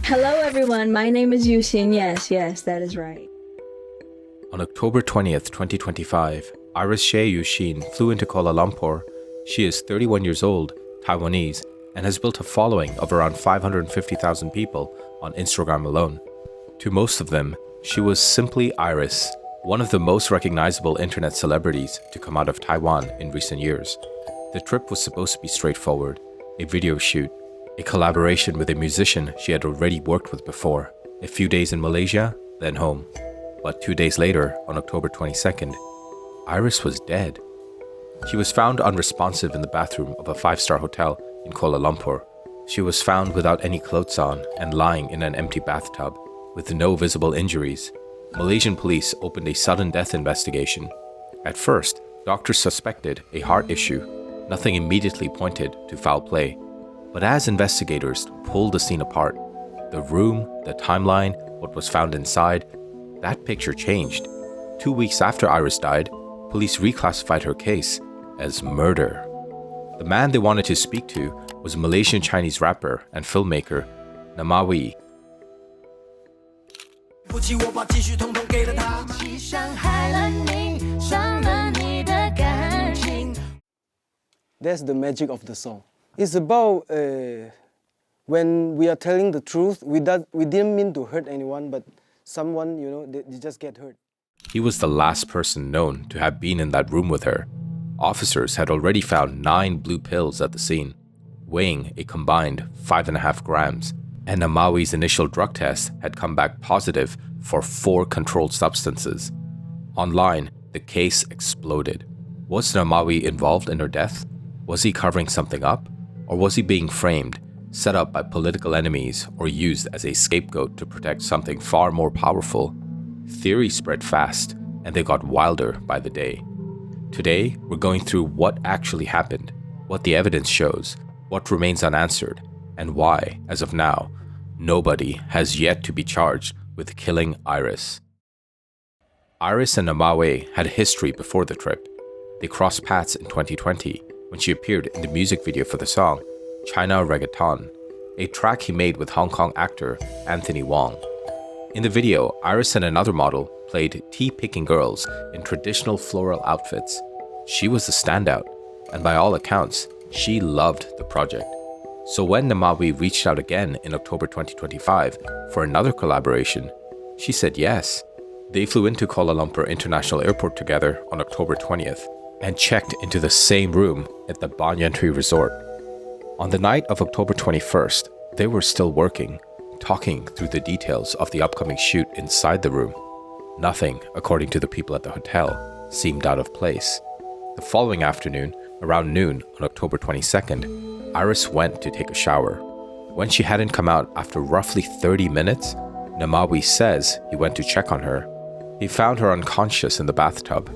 Hello everyone, my name is Yuxin. Yes, that is right. On October 20th, 2025, Iris Sheh Yuxin flew into Kuala Lumpur. She is 31 years old, Taiwanese, and has built a following of around 550,000 people on Instagram alone. To most of them, she was simply Iris, one of the most recognizable internet celebrities to come out of Taiwan in recent years. The trip was supposed to be straightforward, a video shoot, a collaboration with a musician she had already worked with before, a few days in Malaysia, then home. But 2 days later, on October 22nd, Iris was dead. She was found unresponsive in the bathroom of a 5-star hotel in Kuala Lumpur. She was found without any clothes on and lying in an empty bathtub, with no visible injuries. Malaysian police opened a sudden death investigation. At first, doctors suspected a heart issue. Nothing immediately pointed to foul play. But as investigators pulled the scene apart, the room, the timeline, what was found inside, that picture changed. 2 weeks after Iris died, police reclassified her case as murder. The man they wanted to speak to was Malaysian Chinese rapper and filmmaker Namewee. That's the magic of the song. It's about when we are telling the truth, we didn't mean to hurt anyone, but someone, they just get hurt. He was the last person known to have been in that room with her. Officers had already found 9 blue pills at the scene, weighing a combined 5.5 grams, and Namawee's initial drug test had come back positive for 4 controlled substances. Online, the case exploded. Was Namewee involved in her death? Was he covering something up? Or was he being framed, set up by political enemies, or used as a scapegoat to protect something far more powerful? Theories spread fast, and they got wilder by the day. Today, we're going through what actually happened, what the evidence shows, what remains unanswered, and why, as of now, nobody has yet to be charged with killing Iris. Iris and Namewee had a history before the trip. They crossed paths in 2020 when she appeared in the music video for the song China Reggaeton, a track he made with Hong Kong actor Anthony Wong. In the video, Iris and another model played tea-picking girls in traditional floral outfits. She was the standout, and by all accounts, she loved the project. So when Namewee reached out again in October 2025 for another collaboration, she said yes. They flew into Kuala Lumpur International Airport together on October 20th and checked into the same room at the Banyan Tree Resort. On the night of October 21st, they were still working, talking through the details of the upcoming shoot inside the room. Nothing, according to the people at the hotel, seemed out of place. The following afternoon, around noon on October 22nd, Iris went to take a shower. When she hadn't come out after roughly 30 minutes, Namewee says he went to check on her. He found her unconscious in the bathtub.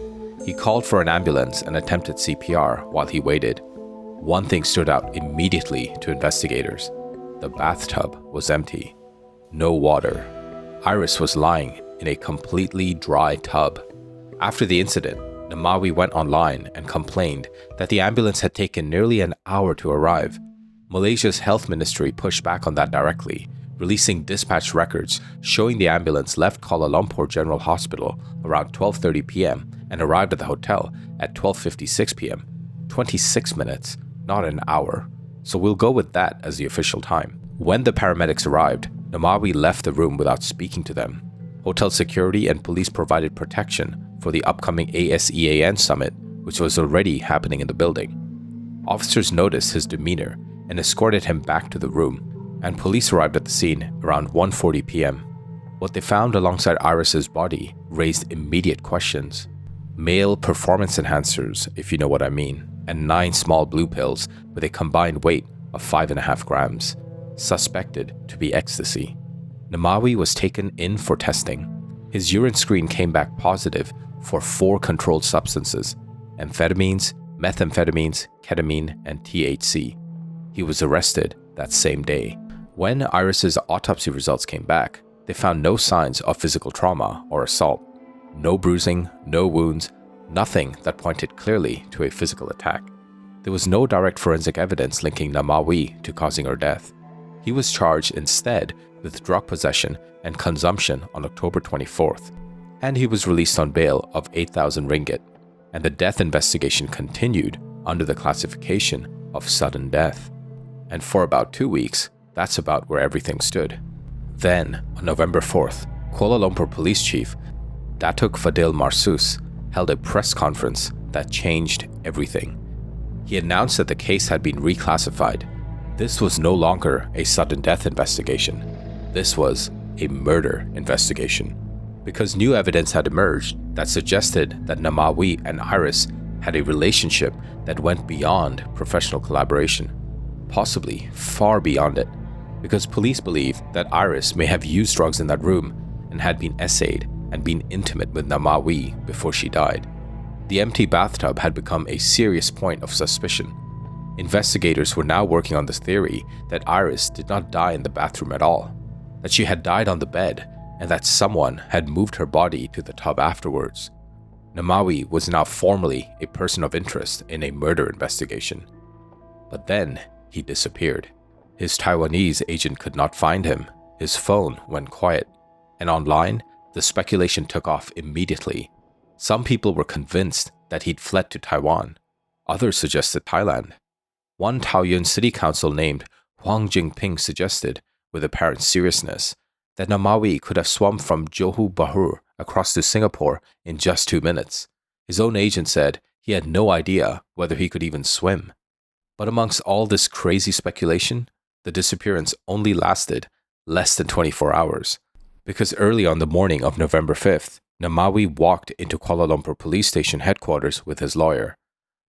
He called for an ambulance and attempted CPR while he waited. One thing stood out immediately to investigators. The bathtub was empty. No water. Iris was lying in a completely dry tub. After the incident, Namewee went online and complained that the ambulance had taken nearly an hour to arrive. Malaysia's health ministry pushed back on that directly, releasing dispatch records showing the ambulance left Kuala Lumpur General Hospital around 12:30 p.m. and arrived at the hotel at 12:56 p.m. 26 minutes, not an hour. So we'll go with that as the official time. When the paramedics arrived, Namewee left the room without speaking to them. Hotel security and police provided protection for the upcoming ASEAN summit, which was already happening in the building. Officers noticed his demeanor and escorted him back to the room, and police arrived at the scene around 1:40 p.m. What they found alongside Iris's body raised immediate questions. Male performance enhancers, if you know what I mean, and 9 small blue pills with a combined weight of 5.5 grams, suspected to be ecstasy. Namewee was taken in for testing. His urine screen came back positive for 4 controlled substances: amphetamines, methamphetamines, ketamine, and THC. He was arrested that same day. When Iris's autopsy results came back, they found no signs of physical trauma or assault. No bruising, no wounds, nothing that pointed clearly to a physical attack. There was no direct forensic evidence linking Namewee to causing her death. He was charged instead with drug possession and consumption on October 24th, and he was released on bail of 8,000 ringgit, and the death investigation continued under the classification of sudden death. And for about 2 weeks, that's about where everything stood. Then, on November 4th, Kuala Lumpur Police Chief Datuk Fadil Marsus held a press conference that changed everything. He announced that the case had been reclassified. This was no longer a sudden death investigation. This was a murder investigation, because new evidence had emerged that suggested that Namewee and Iris had a relationship that went beyond professional collaboration, possibly far beyond it, because police believed that Iris may have used drugs in that room and had been essayed and been intimate with Namewee before she died. The empty bathtub had become a serious point of suspicion. Investigators were now working on this theory that Iris did not die in the bathroom at all, that she had died on the bed, and that someone had moved her body to the tub afterwards. Namewee was now formally a person of interest in a murder investigation. But then he disappeared. His Taiwanese agent could not find him, his phone went quiet, and online, the speculation took off immediately. Some people were convinced that he'd fled to Taiwan. Others suggested Thailand. One Taoyuan city council named Huang Jingping suggested, with apparent seriousness, that Namewee could have swum from Johor Bahru across to Singapore in just 2 minutes. His own agent said he had no idea whether he could even swim. But amongst all this crazy speculation, the disappearance only lasted less than 24 hours, because early on the morning of November 5th, Namewee walked into Kuala Lumpur Police Station headquarters with his lawyer.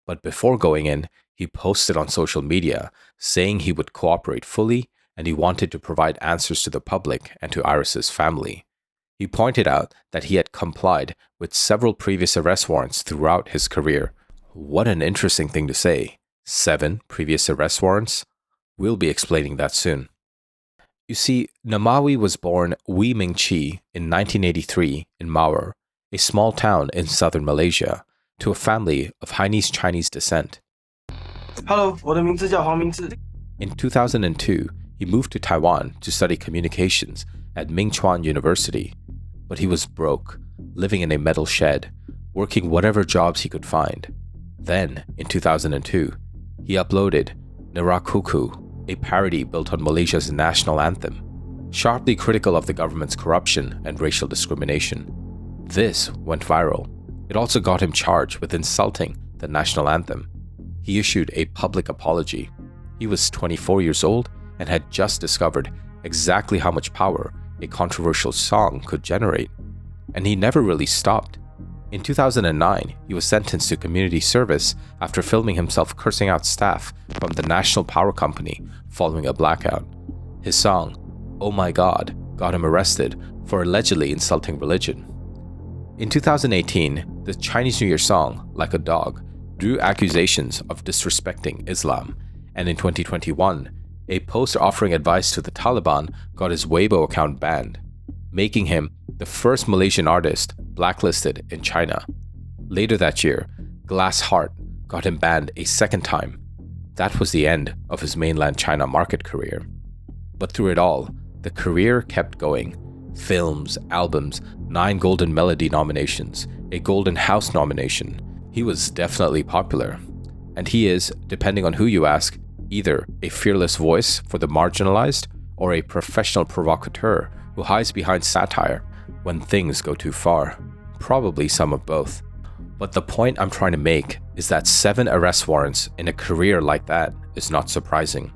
But before going in, he posted on social media saying he would cooperate fully and he wanted to provide answers to the public and to Iris's family. He pointed out that he had complied with several previous arrest warrants throughout his career. What an interesting thing to say. 7 previous arrest warrants? We'll be explaining that soon. You see, Namewee was born Meng Chee in 1983 in Mawar, a small town in southern Malaysia, to a family of Hainese Chinese descent. Hello, 我的名字叫黄明志. In 2002, he moved to Taiwan to study communications at Ming Chuan University, but he was broke, living in a metal shed, working whatever jobs he could find. Then, in 2002, he uploaded Nerakuku, a parody built on Malaysia's national anthem, sharply critical of the government's corruption and racial discrimination. This went viral. It also got him charged with insulting the national anthem. He issued a public apology. He was 24 years old and had just discovered exactly how much power a controversial song could generate. And he never really stopped. In 2009, he was sentenced to community service after filming himself cursing out staff from the National Power Company following a blackout. His song, Oh My God, got him arrested for allegedly insulting religion. In 2018, the Chinese New Year song, Like a Dog, drew accusations of disrespecting Islam, and in 2021, a post offering advice to the Taliban got his Weibo account banned, making him the first Malaysian artist blacklisted in China. Later that year, Glass Heart got him banned a second time. That was the end of his mainland China market career. But through it all, the career kept going. Films, albums, 9 Golden Melody nominations, a Golden House nomination. He was definitely popular. And he is, depending on who you ask, either a fearless voice for the marginalized or a professional provocateur who hides behind satire when things go too far. Probably some of both. But the point I'm trying to make is that 7 arrest warrants in a career like that is not surprising.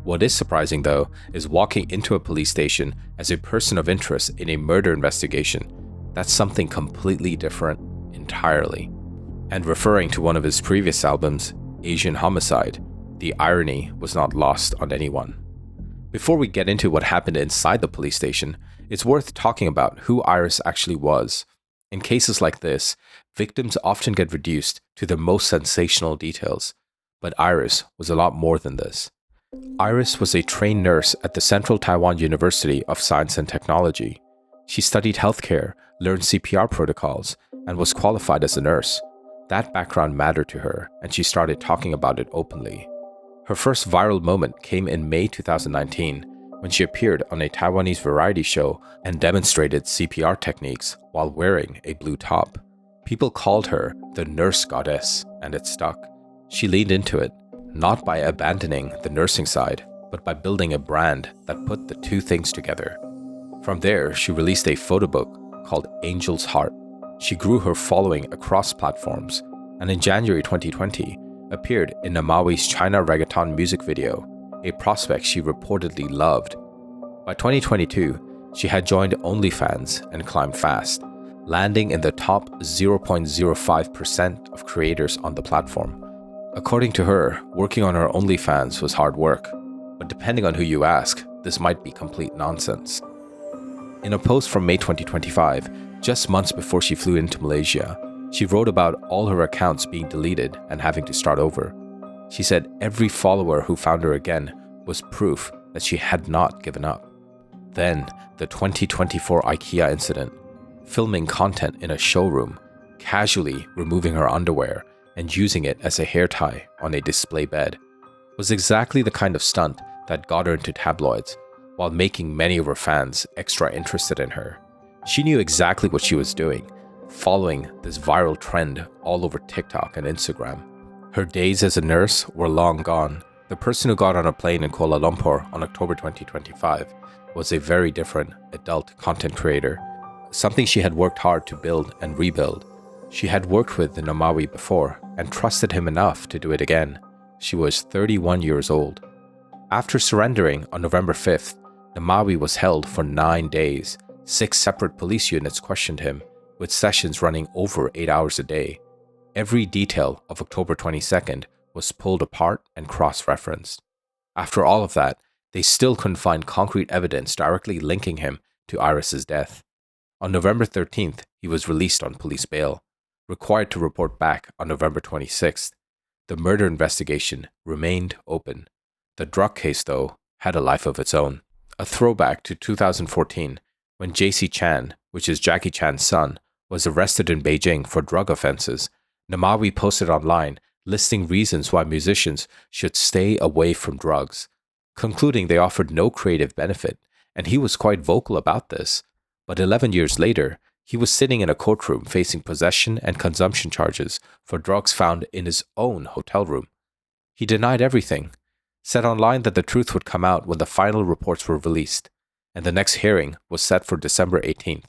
What is surprising, though, is walking into a police station as a person of interest in a murder investigation. That's something completely different entirely. And referring to one of his previous albums, Asian Homicide, the irony was not lost on anyone. Before we get into what happened inside the police station, it's worth talking about who Iris actually was. In cases like this, victims often get reduced to the most sensational details, but Iris was a lot more than this. Iris was a trained nurse at the Central Taiwan University of Science and Technology. She studied healthcare, learned CPR protocols, and was qualified as a nurse. That background mattered to her, and she started talking about it openly. Her first viral moment came in May 2019, when she appeared on a Taiwanese variety show and demonstrated CPR techniques while wearing a blue top. People called her the nurse goddess, and it stuck. She leaned into it, not by abandoning the nursing side, but by building a brand that put the two things together. From there, she released a photo book called Angel's Heart. She grew her following across platforms, and in January 2020, appeared in Namewee's China reggaeton music video, a prospect she reportedly loved. By 2022, she had joined OnlyFans and climbed fast, landing in the top 0.05% of creators on the platform. According to her, working on her OnlyFans was hard work, but depending on who you ask, this might be complete nonsense. In a post from May 2025, just months before she flew into Malaysia, she wrote about all her accounts being deleted and having to start over. She said every follower who found her again was proof that she had not given up. Then, the 2024 IKEA incident, filming content in a showroom, casually removing her underwear and using it as a hair tie on a display bed, was exactly the kind of stunt that got her into tabloids, while making many of her fans extra interested in her. She knew exactly what she was doing, following this viral trend all over TikTok and Instagram. Her days as a nurse were long gone. The person who got on a plane in Kuala Lumpur on October 2025 was a very different adult content creator, something she had worked hard to build and rebuild. She had worked with the Namewee before and trusted him enough to do it again. She was 31 years old. After surrendering on November 5th, Namewee was held for 9 days. 6 separate police units questioned him, with sessions running over 8 hours a day. Every detail of October 22nd was pulled apart and cross-referenced. After all of that, they still couldn't find concrete evidence directly linking him to Iris's death. On November 13th, he was released on police bail, required to report back on November 26th. The murder investigation remained open. The drug case, though, had a life of its own. A throwback to 2014, when JC Chan, which is Jackie Chan's son, was arrested in Beijing for drug offenses. Namewee posted online listing reasons why musicians should stay away from drugs, concluding they offered no creative benefit, and he was quite vocal about this. But 11 years later, he was sitting in a courtroom facing possession and consumption charges for drugs found in his own hotel room. He denied everything, said online that the truth would come out when the final reports were released, and the next hearing was set for December 18th.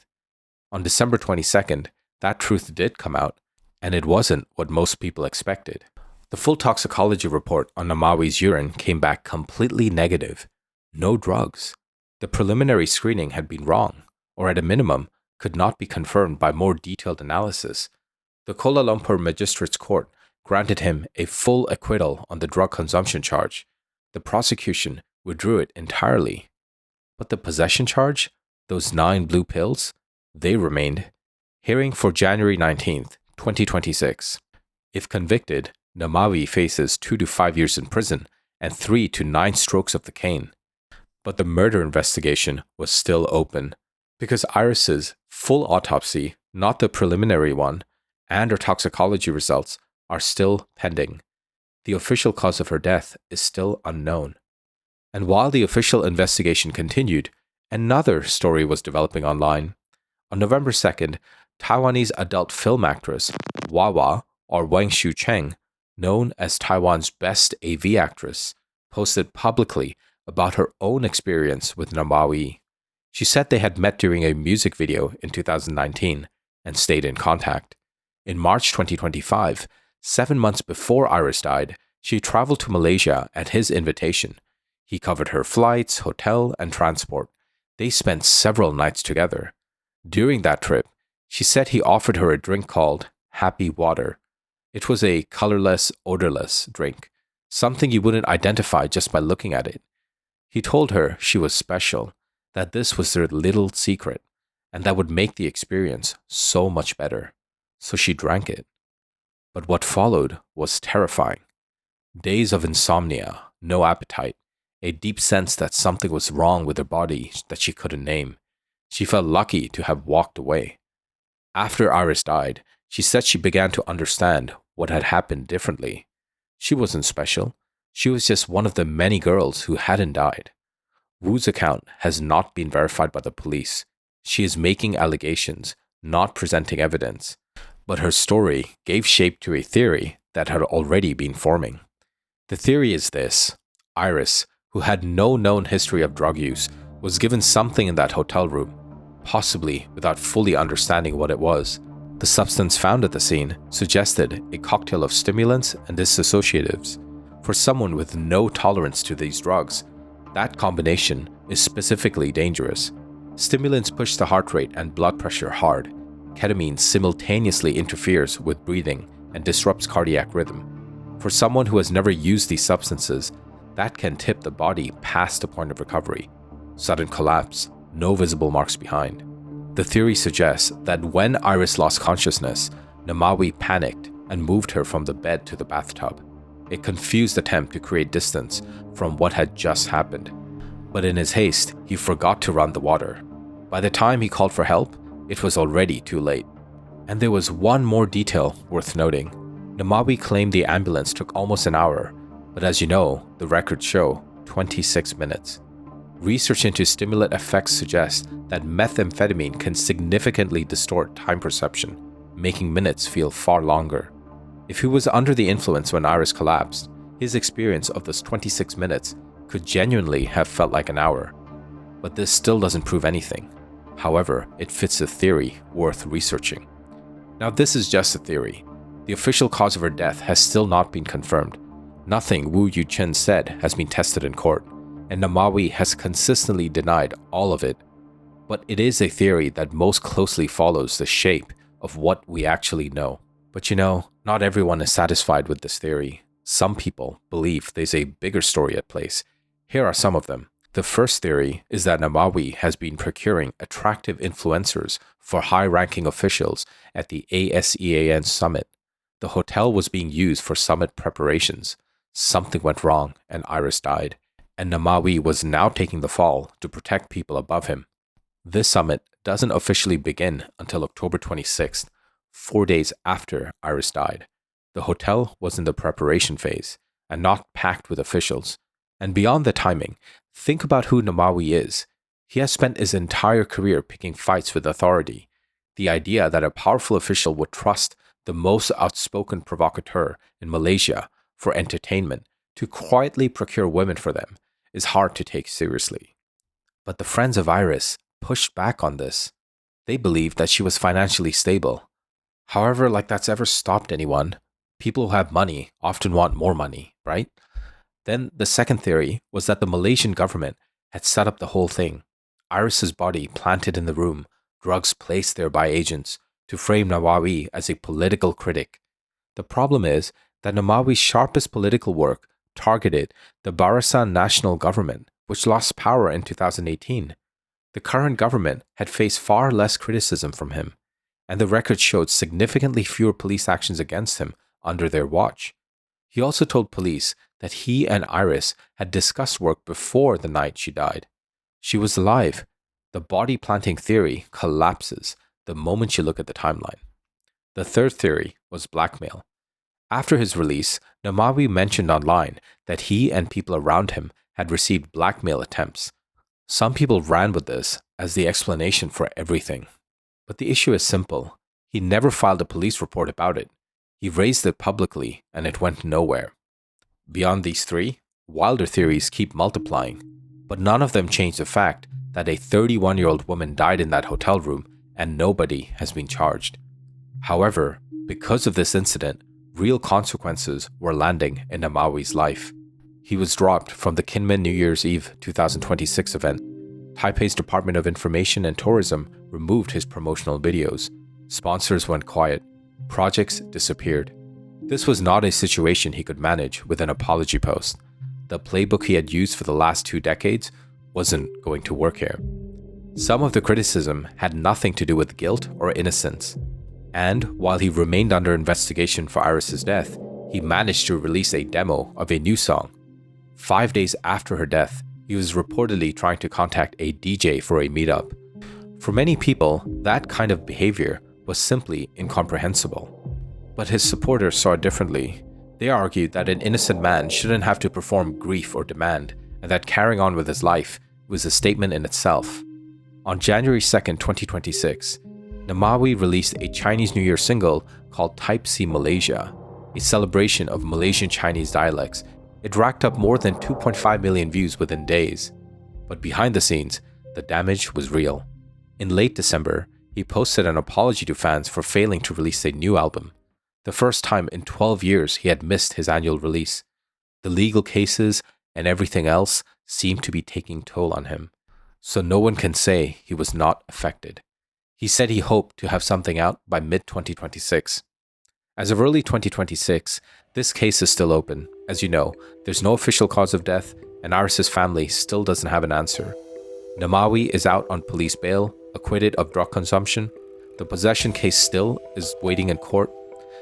On December 22nd, that truth did come out, and it wasn't what most people expected. The full toxicology report on Namewee's urine came back completely negative. No drugs. The preliminary screening had been wrong, or at a minimum, could not be confirmed by more detailed analysis. The Kuala Lumpur Magistrates Court granted him a full acquittal on the drug consumption charge. The prosecution withdrew it entirely. But the possession charge, those 9 blue pills, they remained. Hearing for January 19th, 2026. If convicted, Namewee faces 2 to 5 years in prison and 3 to 9 strokes of the cane. But the murder investigation was still open, because Iris's full autopsy, not the preliminary one, and her toxicology results are still pending. The official cause of her death is still unknown. And while the official investigation continued, another story was developing online. On November 2nd, Taiwanese adult film actress Wawa, or Wang Xiu-cheng, known as Taiwan's best AV actress, posted publicly about her own experience with Namewee. She said they had met during a music video in 2019 and stayed in contact. In March 2025, 7 months before Iris died, she traveled to Malaysia at his invitation. He covered her flights, hotel, and transport. They spent several nights together. During that trip, she said he offered her a drink called Happy Water. It was a colorless, odorless drink, something you wouldn't identify just by looking at it. He told her she was special, that this was their little secret, and that would make the experience so much better. So she drank it. But what followed was terrifying. Days of insomnia, no appetite, a deep sense that something was wrong with her body that she couldn't name. She felt lucky to have walked away. After Iris died, she said she began to understand what had happened differently. She wasn't special. She was just one of the many girls who hadn't died. Wu's account has not been verified by the police. She is making allegations, not presenting evidence. But her story gave shape to a theory that had already been forming. The theory is this: Iris, who had no known history of drug use, was given something in that hotel room, possibly without fully understanding what it was. The substance found at the scene suggested a cocktail of stimulants and dissociatives. For someone with no tolerance to these drugs, that combination is specifically dangerous. Stimulants push the heart rate and blood pressure hard. Ketamine simultaneously interferes with breathing and disrupts cardiac rhythm. For someone who has never used these substances, that can tip the body past the point of recovery. Sudden collapse, no visible marks behind. The theory suggests that when Iris lost consciousness, Namewee panicked and moved her from the bed to the bathtub. A confused attempt to create distance from what had just happened. But in his haste, he forgot to run the water. By the time he called for help, it was already too late. And there was one more detail worth noting. Namewee claimed the ambulance took almost an hour, but as you know, the records show 26 minutes. Research into stimulant effects suggests that methamphetamine can significantly distort time perception, making minutes feel far longer. If he was under the influence when Iris collapsed, his experience of those 26 minutes could genuinely have felt like an hour. But this still doesn't prove anything. However, it fits a theory worth researching. Now, this is just a theory. The official cause of her death has still not been confirmed. Nothing Wu Yuchen said has been tested in court, and Namewee has consistently denied all of it. But it is a theory that most closely follows the shape of what we actually know. But you know, not everyone is satisfied with this theory. Some people believe there's a bigger story at play. Here are some of them. The first theory is that Namewee has been procuring attractive influencers for high-ranking officials at the ASEAN summit. The hotel was being used for summit preparations. Something went wrong and Iris died, and Namewee was now taking the fall to protect people above him. This summit doesn't officially begin until October 26th, 4 days after Iris died. The hotel was in the preparation phase and not packed with officials. And beyond the timing, think about who Namewee is. He has spent his entire career picking fights with authority. The idea that a powerful official would trust the most outspoken provocateur in Malaysia for entertainment to quietly procure women for them is hard to take seriously. But the friends of Iris pushed back on this. They believed that she was financially stable. However, like that's ever stopped anyone, people who have money often want more money, right? Then the second theory was that the Malaysian government had set up the whole thing. Iris's body planted in the room, drugs placed there by agents to frame Namewee as a political critic. The problem is that Namewee's sharpest political work targeted the Barisan National Government, which lost power in 2018. The current government had faced far less criticism from him, and the record showed significantly fewer police actions against him under their watch. He also told police that he and Iris had discussed work before the night she died. She was alive. The body planting theory collapses the moment you look at the timeline. The third theory was blackmail. After his release, Namewee mentioned online that he and people around him had received blackmail attempts. Some people ran with this as the explanation for everything. But the issue is simple. He never filed a police report about it. He raised it publicly and it went nowhere. Beyond these three, wilder theories keep multiplying, but none of them change the fact that a 31-year-old woman died in that hotel room and nobody has been charged. However, because of this incident, real consequences were landing in Namewee's life. He was dropped from the Kinmen New Year's Eve 2026 event. Taipei's Department of Information and Tourism removed his promotional videos. Sponsors went quiet. Projects disappeared. This was not a situation he could manage with an apology post. The playbook he had used for the last 2 decades wasn't going to work here. Some of the criticism had nothing to do with guilt or innocence. And while he remained under investigation for Iris's death, he managed to release a demo of a new song. 5 days after her death, he was reportedly trying to contact a DJ for a meetup. For many people, that kind of behavior was simply incomprehensible. But his supporters saw it differently. They argued that an innocent man shouldn't have to perform grief or demand, and that carrying on with his life was a statement in itself. On January 2nd, 2026, Namewee released a Chinese New Year single called Type C Malaysia, a celebration of Malaysian Chinese dialects. It racked up more than 2.5 million views within days. But behind the scenes, the damage was real. In late December, he posted an apology to fans for failing to release a new album. The first time in 12 years he had missed his annual release. The legal cases and everything else seemed to be taking toll on him. So no one can say he was not affected. He said he hoped to have something out by mid-2026. As of early 2026, this case is still open. As you know, there's no official cause of death, and Iris's family still doesn't have an answer. Namewee is out on police bail, acquitted of drug consumption. The possession case still is waiting in court.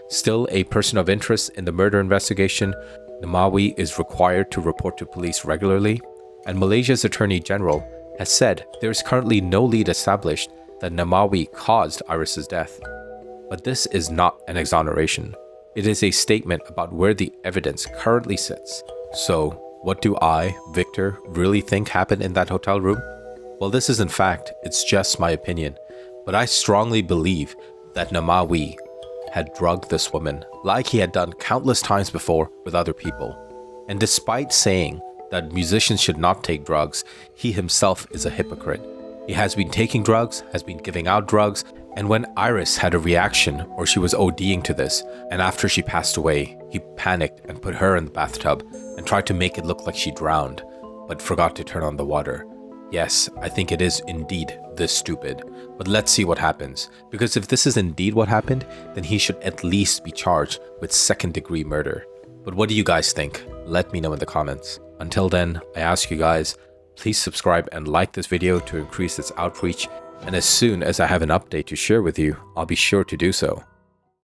Still a person of interest in the murder investigation, Namewee is required to report to police regularly, and Malaysia's Attorney General has said there is currently no lead established that Namewee caused Iris's death. But this is not an exoneration. It is a statement about where the evidence currently sits. So, what do I, Victor, really think happened in that hotel room? Well, this is in fact, it's just my opinion, but I strongly believe that Namewee had drugged this woman like he had done countless times before with other people. And despite saying that musicians should not take drugs, he himself is a hypocrite. He has been taking drugs, has been giving out drugs, and when Iris had a reaction or she was ODing to this, and after she passed away, he panicked and put her in the bathtub and tried to make it look like she drowned, but forgot to turn on the water. Yes, I think it is indeed this stupid, but let's see what happens, because if this is indeed what happened, then he should at least be charged with second-degree murder. But what do you guys think? Let me know in the comments. Until then, I ask you guys, please subscribe and like this video to increase its outreach, and as soon as I have an update to share with you, I'll be sure to do so.